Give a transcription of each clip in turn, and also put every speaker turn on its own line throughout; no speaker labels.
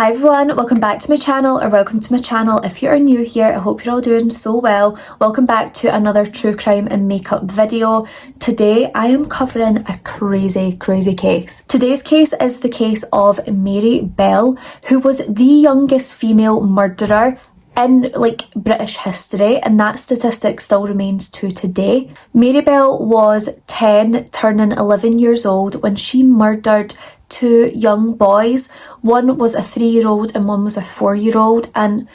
Hi everyone, welcome back to my channel, or welcome to my channel if you are new here. I hope you're all doing so well. Welcome back to another true crime and makeup video. Today I am covering a crazy case. Today's case is the case of Mary Bell, who was the youngest female murderer in British history, and that statistic still remains to today. Mary Bell was 10 turning 11 years old when she murdered two young boys. One was a 3-year-old and one was a 4-year-old, and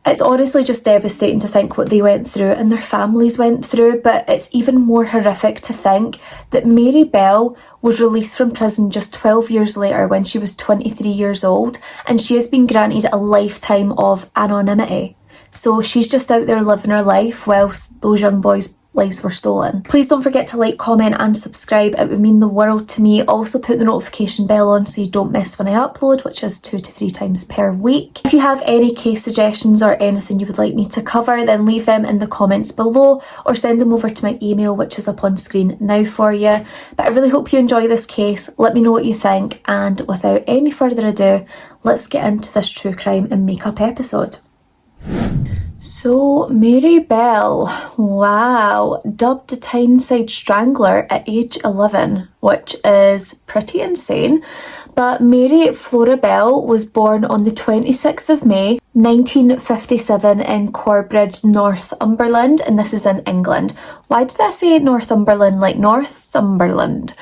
it's honestly just devastating to think what they went through and their families went through, but it's even more horrific to think that Mary Bell was released from prison just 12 years later when she was 23 years old, and she has been granted a lifetime of anonymity. So she's just out there living her life whilst those young boys' lives were stolen. Please don't forget to like, comment and subscribe. It would mean the world to me. Also put the notification bell on so you don't miss when I upload, which is 2 to 3 times per week. If you have any case suggestions or anything you would like me to cover, then leave them in the comments below or send them over to my email, which is up on screen now for you. But I really hope you enjoy this case. Let me know what you think, and without any further ado, let's get into this true crime and makeup episode. So, Mary Bell, wow, dubbed a Tyneside Strangler at age 11, which is pretty insane. But Mary Flora Bell was born on the 26th of May 1957 in Corbridge, Northumberland, and this is in England. Why did I say Northumberland like Northumberland?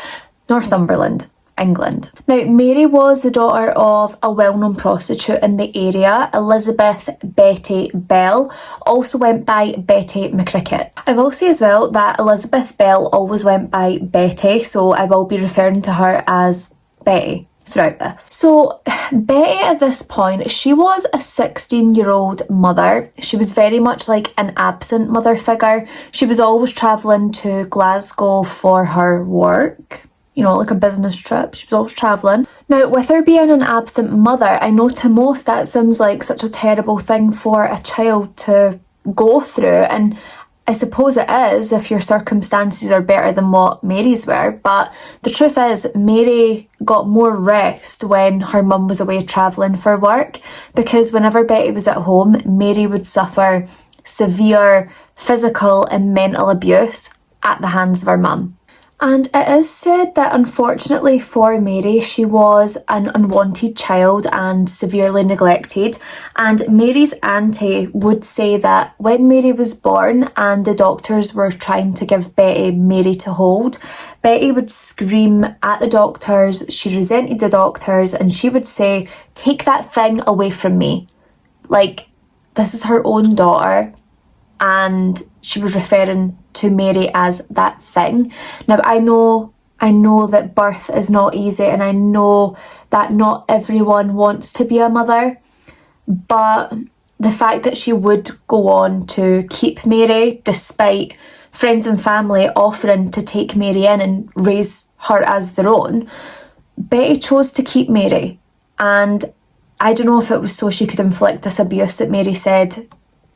Northumberland, England. Now, Mary was the daughter of a well-known prostitute in the area, Elizabeth Betty Bell, also went by Betty McCricket. I will say as well that Elizabeth Bell always went by Betty, so I will be referring to her as Betty throughout this. So Betty at this point, she was a 16-year-old mother. She was very much like an absent mother figure. She was always travelling to Glasgow for her work. You know, like a business trip. She was always travelling. Now, with her being an absent mother, I know to most that seems like such a terrible thing for a child to go through, and I suppose it is if your circumstances are better than what Mary's were, but the truth is Mary got more rest when her mum was away travelling for work, because whenever Betty was at home, Mary would suffer severe physical and mental abuse at the hands of her mum. And it is said that unfortunately for Mary, she was an unwanted child and severely neglected. And Mary's auntie would say that when Mary was born and the doctors were trying to give Betty Mary to hold, Betty would scream at the doctors, she resented the doctors, and she would say, "Take that thing away from me." Like, this is her own daughter, and she was referring to Mary as that thing. Now, I know that birth is not easy, and I know that not everyone wants to be a mother, but the fact that she would go on to keep Mary despite friends and family offering to take Mary in and raise her as their own, Betty chose to keep Mary. And I don't know if it was so she could inflict this abuse that Mary said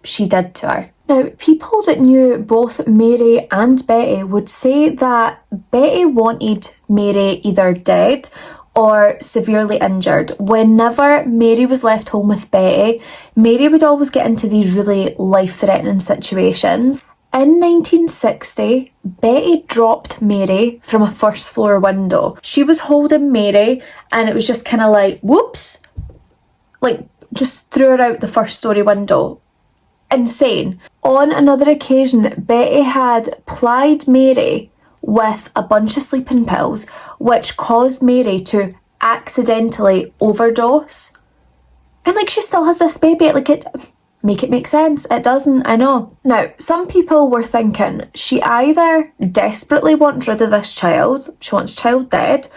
she did to her. Now, people that knew both Mary and Betty would say that Betty wanted Mary either dead or severely injured. Whenever Mary was left home with Betty, Mary would always get into these really life-threatening situations. In 1960, Betty dropped Mary from a first floor window. She was holding Mary and it was just kind of like, whoops, like just threw her out the first story window. Insane. On another occasion, Betty had plied Mary with a bunch of sleeping pills, which caused Mary to accidentally overdose. And she still has this baby. Make it make sense. It doesn't, I know. Now, some people were thinking she either desperately wants rid of this child, she wants child dead,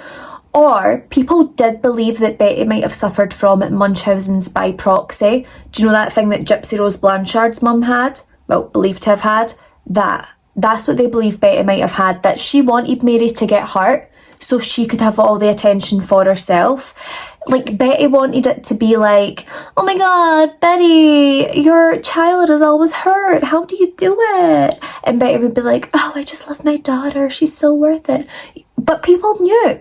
or people did believe that Betty might have suffered from Munchausen's by proxy. Do you know that thing that Gypsy Rose Blanchard's mum had? Well, believed to have had. That's what they believe Betty might have had, that she wanted Mary to get hurt so she could have all the attention for herself. Betty wanted it to be like, "Oh my god, Betty, your child is always hurt. How do you do it?" And Betty would be like, "Oh, I just love my daughter. She's so worth it." But people knew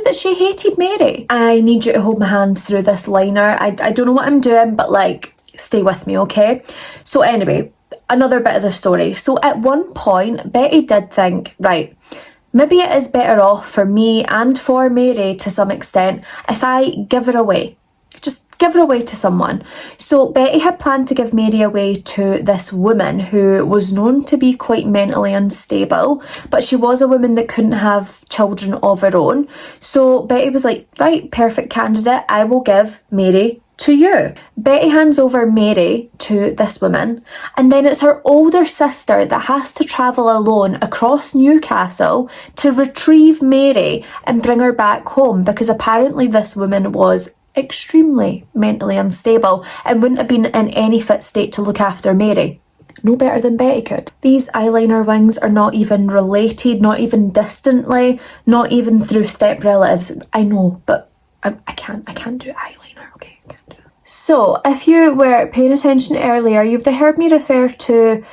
that she hated Mary. I need you to hold my hand through this liner. I don't know what I'm doing, but like, stay with me, okay? So anyway, another bit of the story. So at one point, Betty did think, right, maybe it is better off for me and for Mary to some extent if I give her away. Just give her away to someone. So Betty had planned to give Mary away to this woman who was known to be quite mentally unstable, but she was a woman that couldn't have children of her own. So Betty was like, right, perfect candidate, I will give Mary to you. Betty hands over Mary to this woman, and then it's her older sister that has to travel alone across Newcastle to retrieve Mary and bring her back home, because apparently this woman was extremely mentally unstable and wouldn't have been in any fit state to look after Mary. No better than Betty could. These eyeliner wings are not even related, not even distantly, not even through step relatives. I know, but I can't do eyeliner, okay? I can't do it. So, if you were paying attention earlier, you would have heard me refer to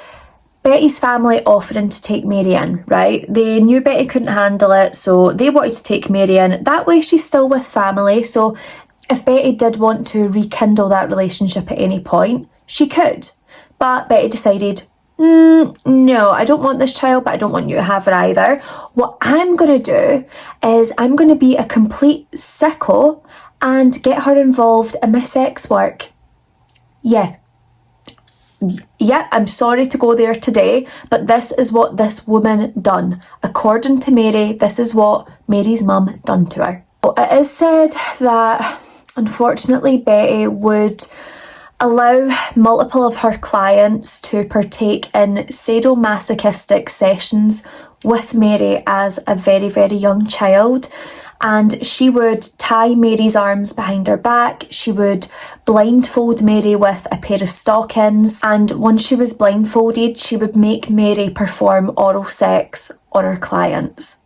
Betty's family offering to take Mary in, right? They knew Betty couldn't handle it, so they wanted to take Mary in. That way she's still with family, so if Betty did want to rekindle that relationship at any point, she could. But Betty decided, no, I don't want this child, but I don't want you to have her either. What I'm going to do is I'm going to be a complete sicko and get her involved in my sex work. Yeah, I'm sorry to go there today, but this is what this woman done. According to Mary, this is what Mary's mum done to her. It is said that unfortunately, Betty would allow multiple of her clients to partake in sadomasochistic sessions with Mary as a very, very young child. And she would tie Mary's arms behind her back, she would blindfold Mary with a pair of stockings, and once she was blindfolded, she would make Mary perform oral sex on her clients.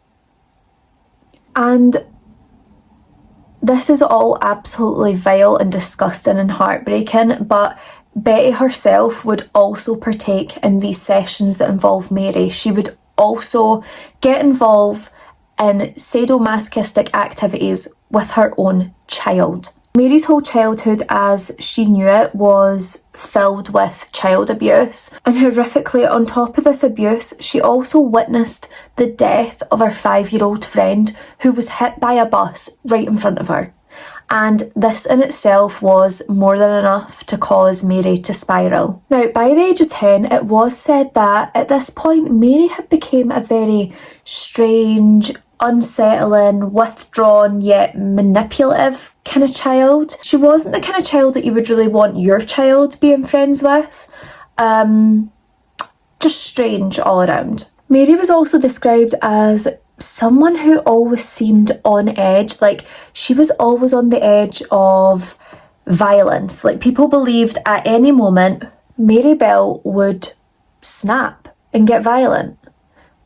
And this is all absolutely vile and disgusting and heartbreaking, but Betty herself would also partake in these sessions that involve Mary. She would also get involved in sadomasochistic activities with her own child. Mary's whole childhood, as she knew it, was filled with child abuse, and horrifically, on top of this abuse, she also witnessed the death of her 5-year-old friend who was hit by a bus right in front of her. And this in itself was more than enough to cause Mary to spiral. Now, by the age of 10, it was said that at this point, Mary had become a very strange, unsettling, withdrawn yet manipulative kind of child. She wasn't the kind of child that you would really want your child being friends with. Just strange all around. Mary was also described as someone who always seemed on edge. Like, she was always on the edge of violence. Like, people believed at any moment Mary Bell would snap and get violent.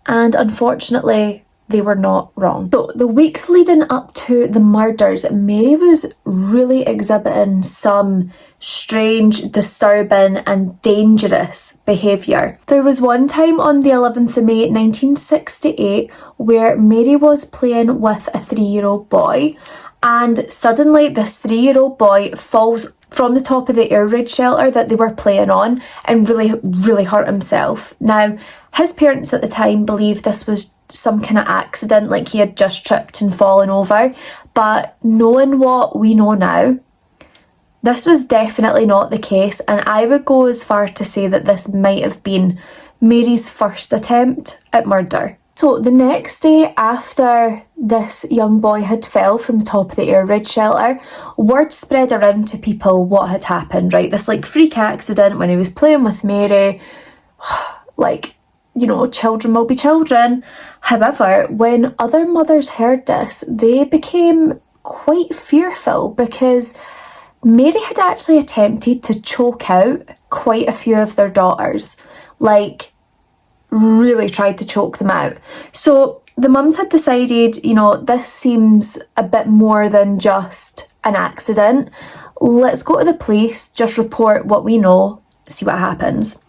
And unfortunately, they were not wrong. So the weeks leading up to the murders, Mary was really exhibiting some strange, disturbing and dangerous behaviour. There was one time on the 11th of May 1968 where Mary was playing with a 3-year-old boy, and suddenly this 3-year-old boy falls from the top of the air raid shelter that they were playing on and really hurt himself. Now, his parents at the time believed this was some kind of accident, like he had just tripped and fallen over, but knowing what we know now, this was definitely not the case, and I would go as far to say that this might have been Mary's first attempt at murder. So the next day after this young boy had fell from the top of the air raid shelter, word spread around to people what had happened, right? This like freak accident when he was playing with Mary, like, you know, children will be children. However, when other mothers heard this, they became quite fearful because Mary had actually attempted to choke out quite a few of their daughters, like really tried to choke them out. So the mums had decided, you know, this seems a bit more than just an accident. Let's go to the police, just report what we know, see what happens.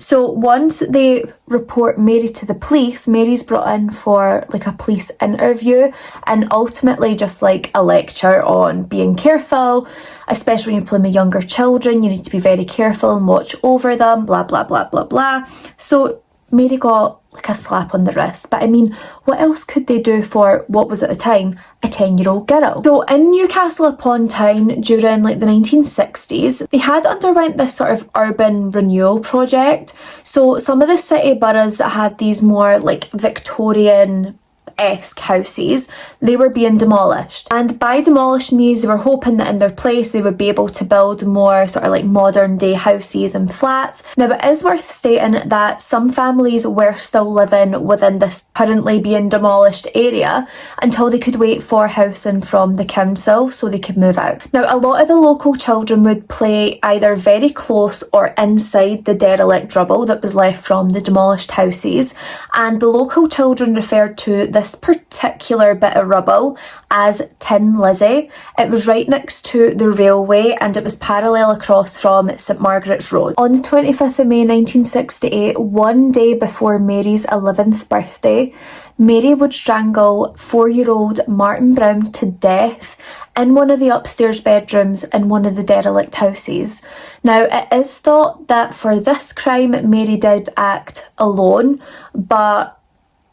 So once they report Mary to the police, Mary's brought in for like a police interview and ultimately just like a lecture on being careful, especially when you're playing with younger children. You need to be very careful and watch over them, blah, blah, blah, blah, blah. So Mary got like a slap on the wrist. But I mean, what else could they do for what was at the time a 10-year-old girl? So in Newcastle upon Tyne during like the 1960s, they had underwent this sort of urban renewal project. So some of the city boroughs that had these more like Victorian-esque houses, they were being demolished, and by demolishing these they were hoping that in their place they would be able to build more sort of like modern day houses and flats. Now it is worth stating that some families were still living within this currently being demolished area until they could wait for housing from the council so they could move out. Now a lot of the local children would play either very close or inside the derelict rubble that was left from the demolished houses, and the local children referred to this particular bit of rubble as Tin Lizzie. It was right next to the railway and it was parallel across from St Margaret's Road. On the 25th of May 1968, one day before Mary's 11th birthday, Mary would strangle 4-year-old Martin Brown to death in one of the upstairs bedrooms in one of the derelict houses. Now it is thought that for this crime Mary did act alone, but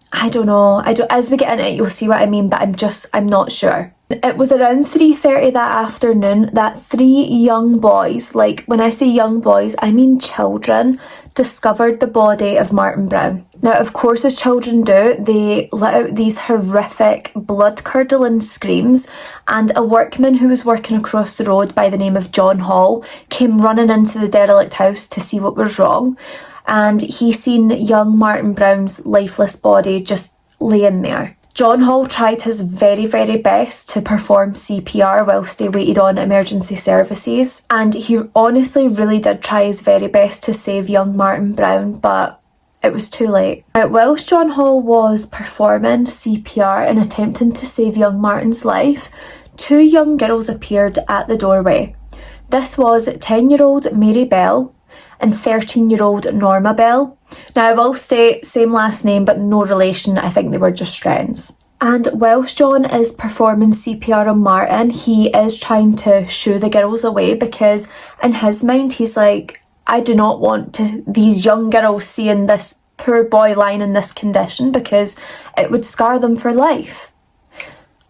I don't know. As we get into it, you'll see what I mean, but I'm not sure. It was around 3:30 that afternoon that 3 young boys, like when I say young boys, I mean children, discovered the body of Martin Brown. Now, of course, as children do, they let out these horrific, blood-curdling screams, and a workman who was working across the road by the name of John Hall came running into the derelict house to see what was wrong. And he seen young Martin Brown's lifeless body just laying there. John Hall tried his very, very best to perform CPR whilst they waited on emergency services, and he honestly really did try his very best to save young Martin Brown, but it was too late. Whilst John Hall was performing CPR and attempting to save young Martin's life, 2 young girls appeared at the doorway. This was 10-year-old Mary Bell and 13-year-old Norma Bell. Now I will state same last name but no relation, I think they were just friends. And whilst John is performing CPR on Martin, he is trying to shoo the girls away because in his mind he's like, I do not want these young girls seeing this poor boy lying in this condition because it would scar them for life.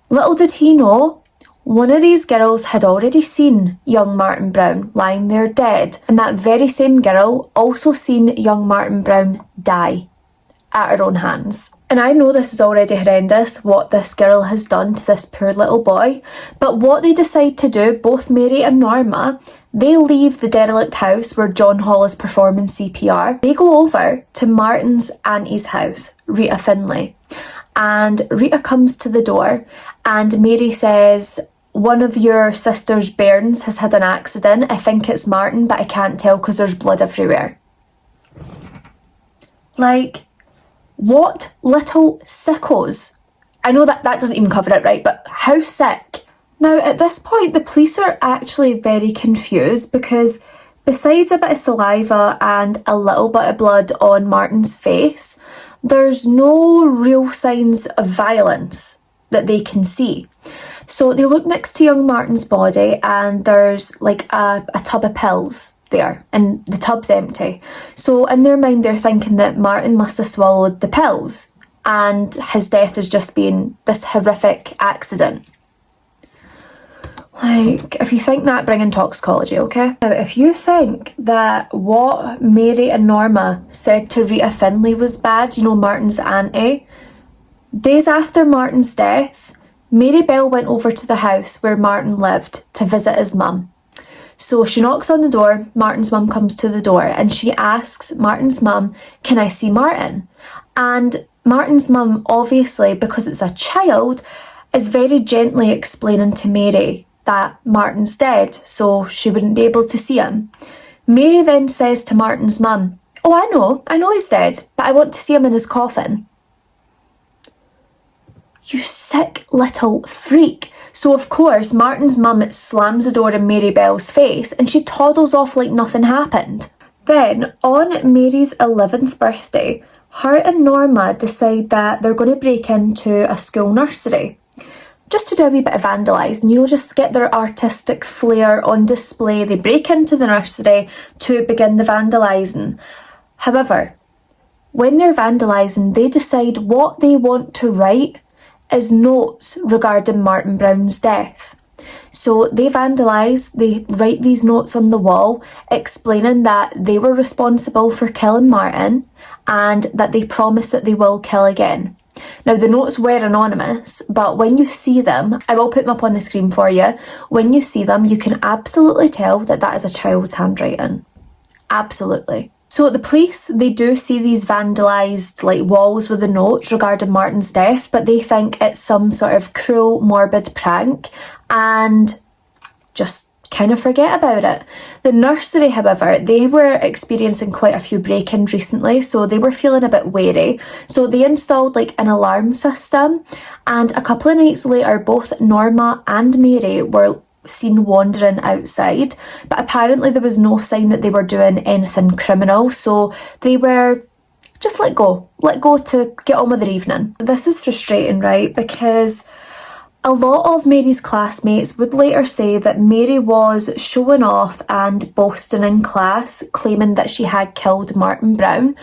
Little did he know, one of these girls had already seen young Martin Brown lying there dead, and that very same girl also seen young Martin Brown die at her own hands. And I know this is already horrendous, what this girl has done to this poor little boy, but what they decide to do, both Mary and Norma, they leave the derelict house where John Hall is performing CPR. They go over to Martin's auntie's house, Rita Finlay, and Rita comes to the door and Mary says, one of your sister's bairns has had an accident. I think it's Martin, but I can't tell because there's blood everywhere. Like, what little sickos? I know that doesn't even cover it, right? But how sick? Now, at this point, the police are actually very confused because besides a bit of saliva and a little bit of blood on Martin's face, there's no real signs of violence that they can see. So they look next to young Martin's body and there's like a tub of pills there and the tub's empty. So in their mind they're thinking that Martin must have swallowed the pills and his death has just been this horrific accident. Like, if you think that, bring in toxicology, okay? Now, if you think that what Mary and Norma said to Rita Finlay was bad, you know, Martin's auntie, days after Martin's death, Mary Bell went over to the house where Martin lived to visit his mum. So she knocks on the door, Martin's mum comes to the door and she asks Martin's mum, can I see Martin? And Martin's mum, obviously, because it's a child, is very gently explaining to Mary that Martin's dead, so she wouldn't be able to see him. Mary then says to Martin's mum, oh, I know he's dead, but I want to see him in his coffin. You sick little freak. So of course, Martin's mum slams the door in Mary Bell's face and she toddles off like nothing happened. Then, on Mary's 11th birthday, her and Norma decide that they're going to break into a school nursery. Just to do a wee bit of vandalising, just get their artistic flair on display. They break into the nursery to begin the vandalising. However, when they're vandalising, they decide what they want to write is notes regarding Martin Brown's death. So they vandalise, they write these notes on the wall explaining that they were responsible for killing Martin and that they promise that they will kill again. Now, the notes were anonymous, but when you see them, I will put them up on the screen for you. When you see them, you can absolutely tell that that is a child's handwriting. Absolutely. So the police, they do see these vandalised walls with the notes regarding Martin's death, but they think it's some sort of cruel, morbid prank and just kind of forget about it. The nursery, however, they were experiencing quite a few break-ins recently, so they were feeling a bit wary. So they installed an alarm system, and a couple of nights later, both Norma and Mary were seen wandering outside, but apparently there was no sign that they were doing anything criminal, so they were just let go to get on with their evening. This is frustrating, right? Because a lot of Mary's classmates would later say that Mary was showing off and boasting in class, claiming that she had killed Martin Brown,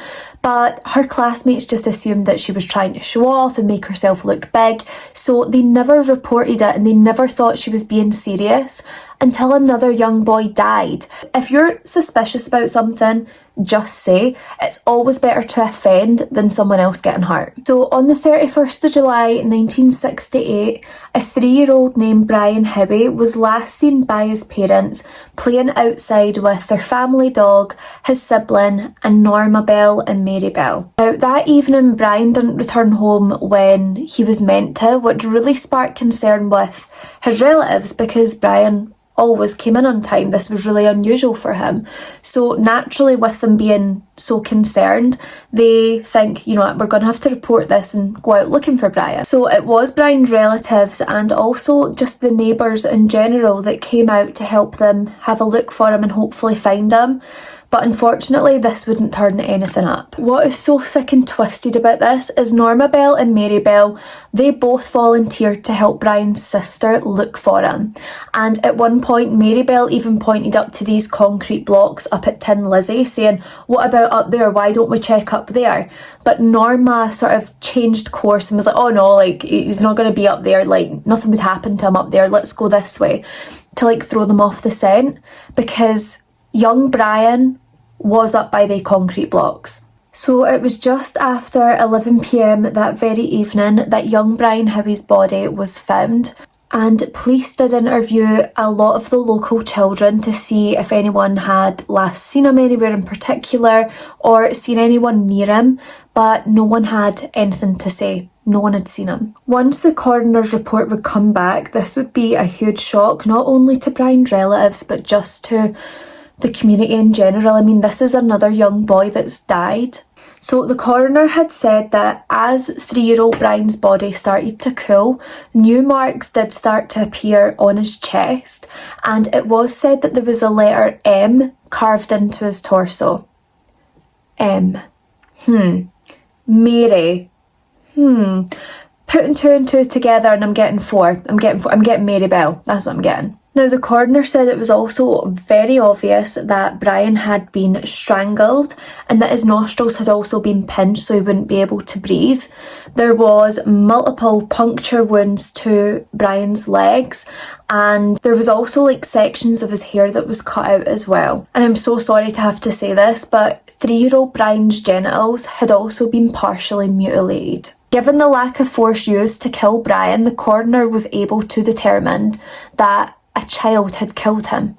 but her classmates just assumed that she was trying to show off and make herself look big, so they never reported it and they never thought she was being serious until another young boy died. If you're suspicious about something, just say. It's always better to offend than someone else getting hurt. So on the 31st of July 1968, a 3-year-old named Brian Howie was last seen by his parents playing outside with their family dog, his sibling, and Norma Bell and Mary Bell. Now, that evening, Brian didn't return home when he was meant to, which really sparked concern with his relatives because Brian always came in on time. This was really unusual for him. So naturally, with them being so concerned, they think, we're going to have to report this and go out looking for Brian. So it was Brian's relatives and also just the neighbours in general that came out to help them have a look for him and hopefully find him. But unfortunately, this wouldn't turn anything up. What is so sick and twisted about this is Norma Bell and Mary Bell, they both volunteered to help Brian's sister look for him. And at one point, Mary Bell even pointed up to these concrete blocks up at Tin Lizzie, saying, "What about up there? Why don't we check up there?" But Norma sort of changed course and was like, "Oh no, he's not going to be up there. Nothing would happen to him up there. Let's go this way," to throw them off the scent, because young Brian was up by the concrete blocks. So it was just after 11 p.m. that very evening that young Brian Howie's body was found, and police did interview a lot of the local children to see if anyone had last seen him anywhere in particular or seen anyone near him, but no one had anything to say. No one had seen him. Once the coroner's report would come back, this would be a huge shock, not only to Brian's relatives, but just to the community in general. I mean, this is another young boy that's died. So the coroner had said that as 3-year-old Brian's body started to cool, new marks did start to appear on his chest, and it was said that there was a letter M carved into his torso. M. Mary. Putting 2 and 2 together and I'm getting 4. I'm getting Mary Bell. That's what I'm getting. Now, the coroner said it was also very obvious that Brian had been strangled and that his nostrils had also been pinched so he wouldn't be able to breathe. There was multiple puncture wounds to Brian's legs, and there was also sections of his hair that was cut out as well. And I'm so sorry to have to say this, but 3-year-old Brian's genitals had also been partially mutilated. Given the lack of force used to kill Brian, the coroner was able to determine that a child had killed him.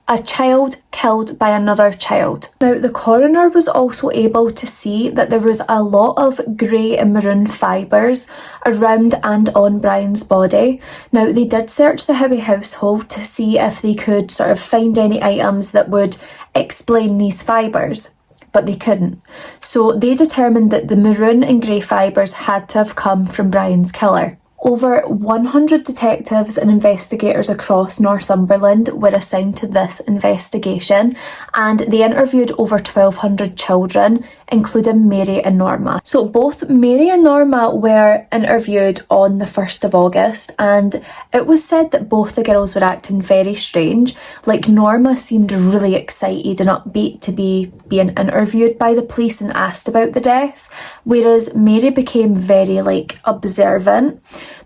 A child killed by another child. Now, the coroner was also able to see that there was a lot of grey and maroon fibres around and on Brian's body. Now, they did search the Howie household to see if they could sort of find any items that would explain these fibres, but they couldn't. So they determined that the maroon and grey fibres had to have come from Brian's killer. Over 100 detectives and investigators across Northumberland were assigned to this investigation, and they interviewed over 1,200 children, including Mary and Norma. So both Mary and Norma were interviewed on the 1st of August, and it was said that both the girls were acting very strange. Like, Norma seemed really excited and upbeat to be being interviewed by the police and asked about the death, whereas Mary became very, observant.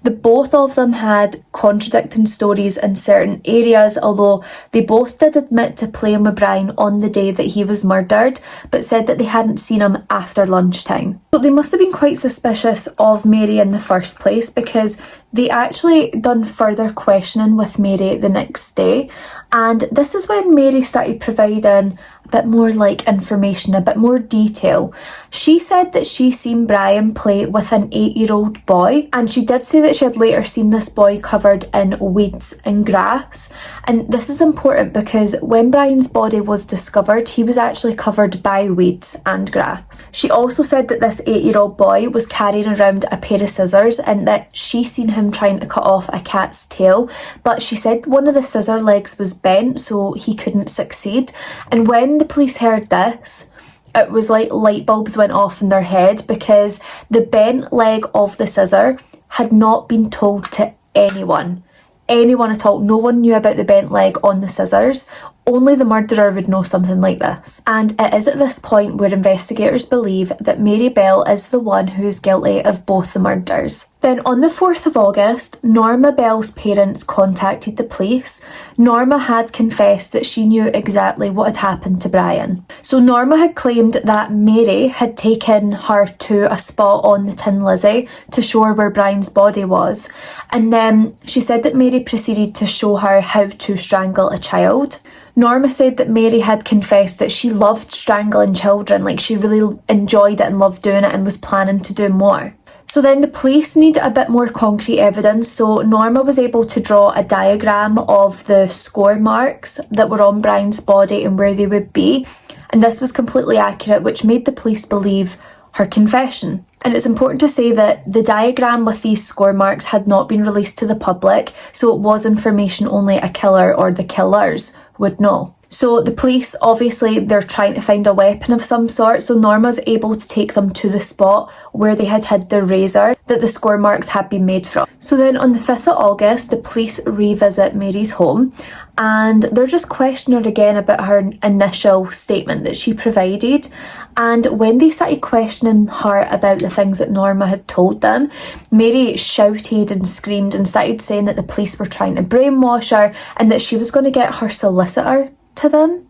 The both of them had contradicting stories in certain areas, although they both did admit to playing with Brian on the day that he was murdered, but said that they hadn't seen him after lunchtime. So they must have been quite suspicious of Mary in the first place, because they actually done further questioning with Mary the next day, and this is when Mary started providing a bit more information, a bit more detail. She said that she seen Brian play with an 8-year-old boy, and she did say that she had later seen this boy covered in weeds and grass. And this is important because when Brian's body was discovered, he was actually covered by weeds and grass. She also said that this 8-year-old boy was carrying around a pair of scissors, and that she seen him trying to cut off a cat's tail, but she said one of the scissor legs was bent, so he couldn't succeed. And when the police heard this, it was like light bulbs went off in their head, because the bent leg of the scissor had not been told to anyone at all. No one knew about the bent leg on the scissors. Only the murderer would know something like this. And it is at this point where investigators believe that Mary Bell is the one who is guilty of both the murders. Then on the 4th of August, Norma Bell's parents contacted the police. Norma had confessed that she knew exactly what had happened to Brian. So Norma had claimed that Mary had taken her to a spot on the Tin Lizzie to show her where Brian's body was. And then she said that Mary proceeded to show her how to strangle a child. Norma said that Mary had confessed that she loved strangling children, she really enjoyed it and loved doing it and was planning to do more. So then the police needed a bit more concrete evidence, so Norma was able to draw a diagram of the score marks that were on Brian's body and where they would be, and this was completely accurate, which made the police believe her confession. And it's important to say that the diagram with these score marks had not been released to the public, so it was information only a killer or the killers would know. So the police, obviously, they're trying to find a weapon of some sort, so Norma's able to take them to the spot where they had hid the razor that the score marks had been made from. So then on the 5th of August, the police revisit Mary's home, and they're just questioning her again about her initial statement that she provided. And when they started questioning her about the things that Norma had told them, Mary shouted and screamed and started saying that the police were trying to brainwash her and that she was going to get her solicitor to them.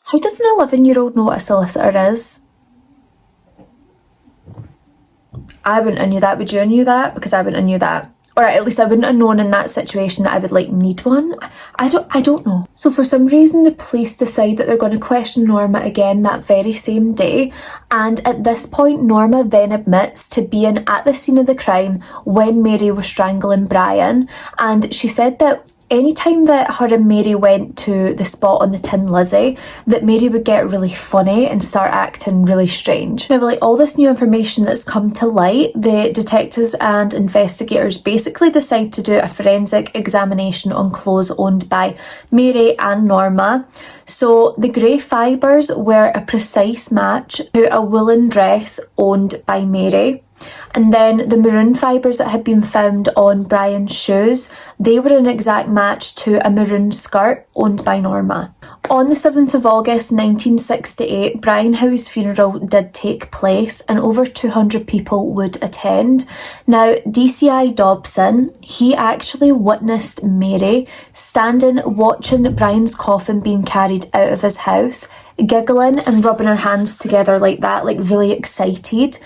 How does an 11-year-old know what a solicitor is? I wouldn't have knew that. Would you have knew that? Because I wouldn't have knew that. Or at least I wouldn't have known in that situation that I would need one. I don't know. So for some reason the police decide that they're going to question Norma again that very same day, and at this point Norma then admits to being at the scene of the crime when Mary was strangling Brian, and she said that anytime that her and Mary went to the spot on the Tin Lizzie, that Mary would get really funny and start acting really strange. Now, all this new information that's come to light, the detectives and investigators basically decide to do a forensic examination on clothes owned by Mary and Norma. So the grey fibres were a precise match to a woolen dress owned by Mary. And then the maroon fibres that had been found on Brian's shoes, they were an exact match to a maroon skirt owned by Norma. On the 7th of August 1968, Brian Howe's funeral did take place and over 200 people would attend. Now, DCI Dobson, he actually witnessed Mary standing watching Brian's coffin being carried out of his house, giggling and rubbing her hands together like that, really excited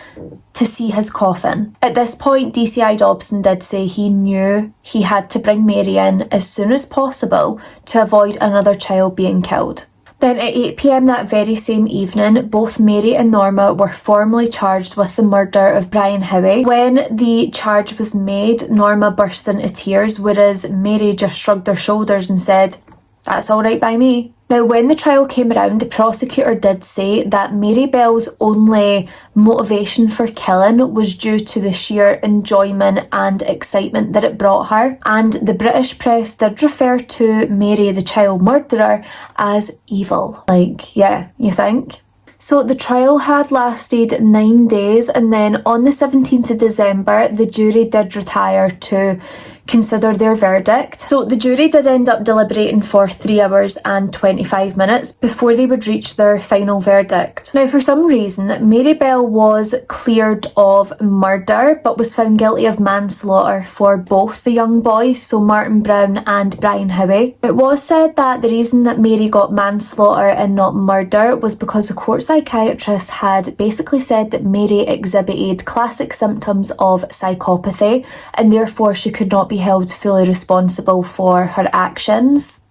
to see his coffin. At this point, DCI Dobson did say he knew he had to bring Mary in as soon as possible to avoid another child being killed. Then at 8 p.m. that very same evening, both Mary and Norma were formally charged with the murder of Brian Howe. When the charge was made, Norma burst into tears, whereas Mary just shrugged her shoulders and said, "That's all right by me." Now, when the trial came around, the prosecutor did say that Mary Bell's only motivation for killing was due to the sheer enjoyment and excitement that it brought her, and the British press did refer to Mary, the child murderer, as evil. Like, yeah, you think? So the trial had lasted 9 days, and then on the 17th of December, the jury did retire to consider their verdict. So the jury did end up deliberating for 3 hours and 25 minutes before they would reach their final verdict. Now, for some reason, Mary Bell was cleared of murder but was found guilty of manslaughter for both the young boys, so Martin Brown and Brian Howie. It was said that the reason that Mary got manslaughter and not murder was because the court psychiatrist had basically said that Mary exhibited classic symptoms of psychopathy, and therefore she could not be held fully responsible for her actions.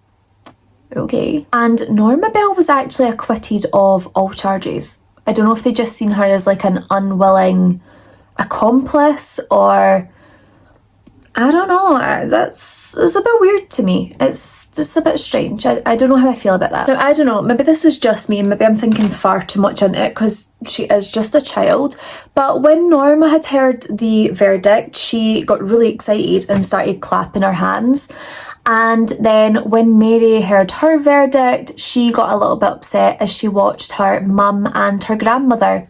Okay. And Norma Bell was actually acquitted of all charges. I don't know if they just seen her as like an unwilling accomplice, or I don't know, it's a bit weird to me. It's just a bit strange. I don't know how I feel about that. Now, I don't know, maybe this is just me, maybe I'm thinking far too much into it because she is just a child, but when Norma had heard the verdict, she got really excited and started clapping her hands. And then when Mary heard her verdict, she got a little bit upset as she watched her mum and her grandmother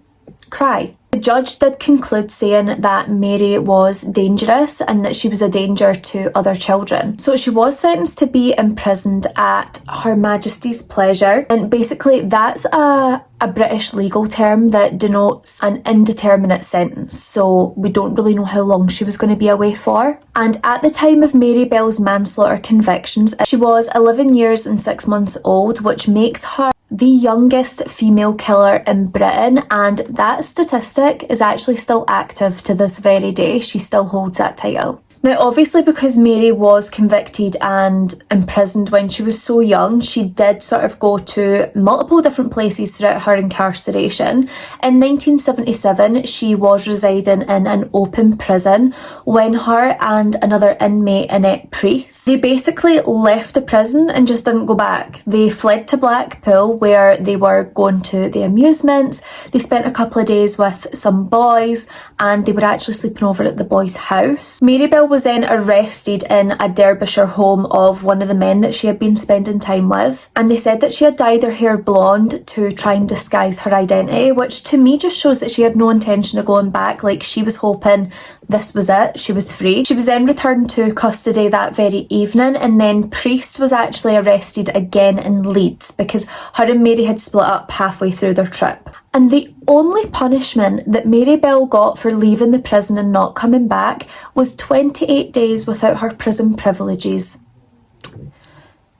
cry. The judge did conclude saying that Mary was dangerous and that she was a danger to other children. So she was sentenced to be imprisoned at Her Majesty's pleasure, and basically that's a British legal term that denotes an indeterminate sentence, so we don't really know how long she was going to be away for. And at the time of Mary Bell's manslaughter convictions, she was 11 years and 6 months old, which makes her the youngest female killer in Britain, and that statistic is actually still active to this very day. She still holds that title. Now, obviously, because Mary was convicted and imprisoned when she was so young, she did sort of go to multiple different places throughout her incarceration. In 1977, she was residing in an open prison when her and another inmate, Annette Priest, they basically left the prison and just didn't go back. They fled to Blackpool, where they were going to the amusements. They spent a couple of days with some boys, and they were actually sleeping over at the boys' house. Mary Bell was then arrested in a Derbyshire home of one of the men that she had been spending time with, and they said that she had dyed her hair blonde to try and disguise her identity, which to me just shows that she had no intention of going back. Like, she was hoping this was it, she was free. She was then returned to custody that very evening, and then Priest was actually arrested again in Leeds because her and Mary had split up halfway through their trip. And the only punishment that Mary Bell got for leaving the prison and not coming back was 28 days without her prison privileges.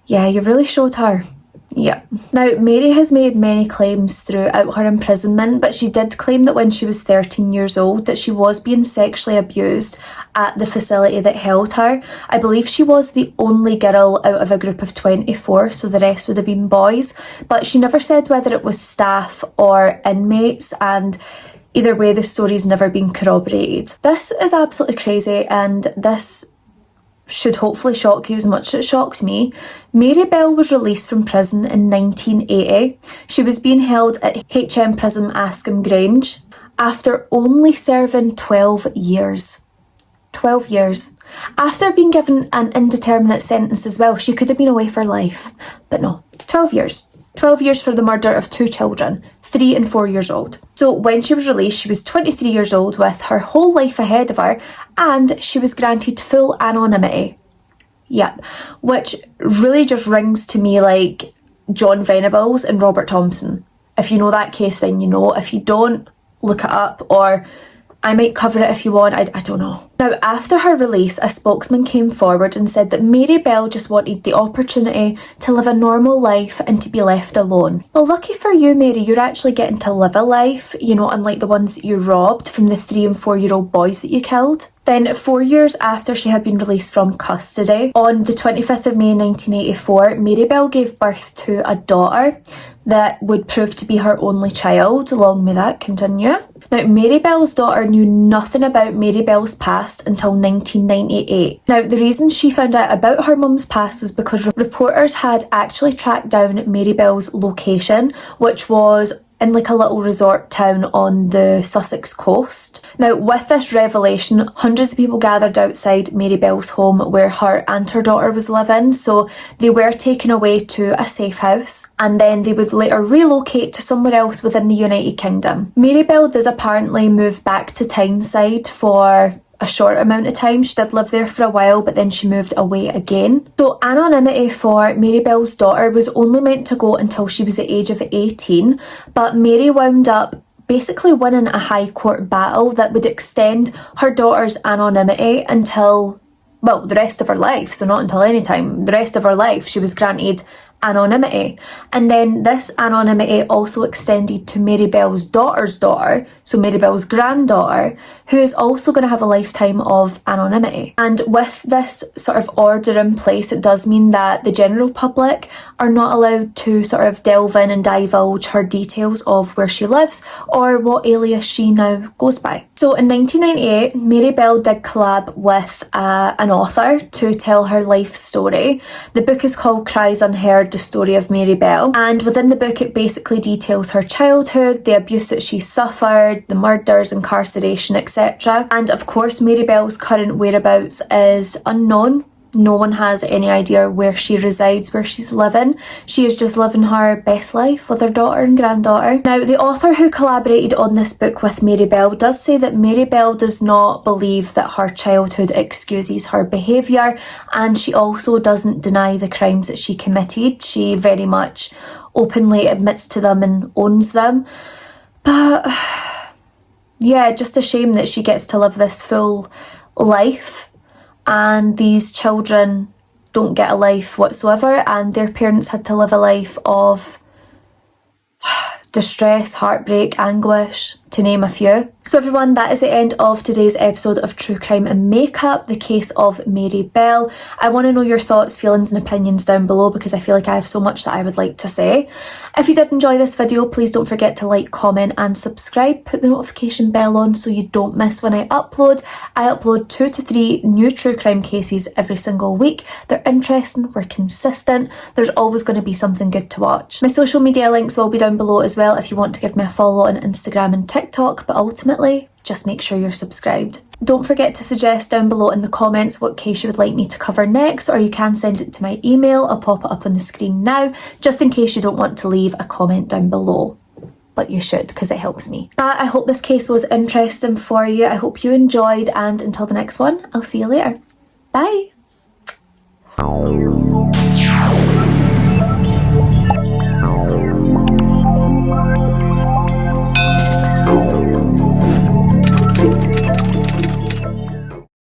Yeah, you really showed her. Yeah. Now, Mary has made many claims throughout her imprisonment, but she did claim that when she was 13 years old that she was being sexually abused at the facility that held her. I believe she was the only girl out of a group of 24, so the rest would have been boys, but she never said whether it was staff or inmates, and either way the story's never been corroborated. This is absolutely crazy, and this should hopefully shock you as much as it shocked me. Mary Bell was released from prison in 1980. She was being held at HM Prison Askham Grange after only serving 12 years. 12 years. After being given an indeterminate sentence as well, she could have been away for life. But no, 12 years. 12 years for the murder of 2 children, 3 and 4 years old. So when she was released, she was 23 years old with her whole life ahead of her, and she was granted full anonymity. Yep, which really just rings to me like John Venables and Robert Thompson. If you know that case, then you know. If you don't, look it up, or I might cover it if you want, I don't know. Now, after her release, a spokesman came forward and said that Mary Bell just wanted the opportunity to live a normal life and to be left alone. Well, lucky for you, Mary, you're actually getting to live a life, you know, unlike the ones that you robbed from the 3 and 4 year old boys that you killed. Then 4 years after she had been released from custody, on the 25th of May 1984, Mary Bell gave birth to a daughter that would prove to be her only child. Long may that continue. Now, Mary Bell's daughter knew nothing about Mary Bell's past, past until 1998. Now, the reason she found out about her mum's past was because reporters had actually tracked down Mary Bell's location, which was in like a little resort town on the Sussex coast. Now, with this revelation, hundreds of people gathered outside Mary Bell's home where her and her daughter was living, so they were taken away to a safe house, and then they would later relocate to somewhere else within the United Kingdom. Mary Bell did apparently move back to Tyneside for a short amount of time. She did live there for a while, but then she moved away again. So anonymity for Mary Bell's daughter was only meant to go until she was the age of 18, but Mary wound up basically winning a high court battle that would extend her daughter's anonymity until, well, the rest of her life. So not until any time, the rest of her life she was granted anonymity. And then this anonymity also extended to Mary Bell's daughter's daughter, so Mary Bell's granddaughter, who is also going to have a lifetime of anonymity. And with this sort of order in place, it does mean that the general public are not allowed to sort of delve in and divulge her details of where she lives or what alias she now goes by. So in 1998, Mary Bell did collab with an author to tell her life story. The book is called Cries Unheard, The Story of Mary Bell, and within the book it basically details her childhood, the abuse that she suffered, the murders, incarceration, etc. And of course Mary Bell's current whereabouts is unknown. No one has any idea where she resides, where she's living. She is just living her best life with her daughter and granddaughter. Now, the author who collaborated on this book with Mary Bell does say that Mary Bell does not believe that her childhood excuses her behaviour, and she also doesn't deny the crimes that she committed. She very much openly admits to them and owns them. But yeah, just a shame that she gets to live this full life and these children don't get a life whatsoever, and their parents had to live a life of distress, heartbreak, anguish, to name a few. So everyone, that is the end of today's episode of True Crime and Makeup, the case of Mary Bell. I want to know your thoughts, feelings and opinions down below because I feel like I have so much that I would like to say. If you did enjoy this video, please don't forget to like, comment and subscribe. Put the notification bell on so you don't miss when I upload. I upload 2 to 3 new true crime cases every single week. They're interesting, we're consistent, there's always going to be something good to watch. My social media links will be down below as well if you want to give me a follow on Instagram and TikTok, but ultimately, just make sure you're subscribed. Don't forget to suggest down below in the comments what case you would like me to cover next, or you can send it to my email. I'll pop it up on the screen now, just in case you don't want to leave a comment down below. But you should, because it helps me. I hope this case was interesting for you. I hope you enjoyed, and until the next one, I'll see you later. Bye!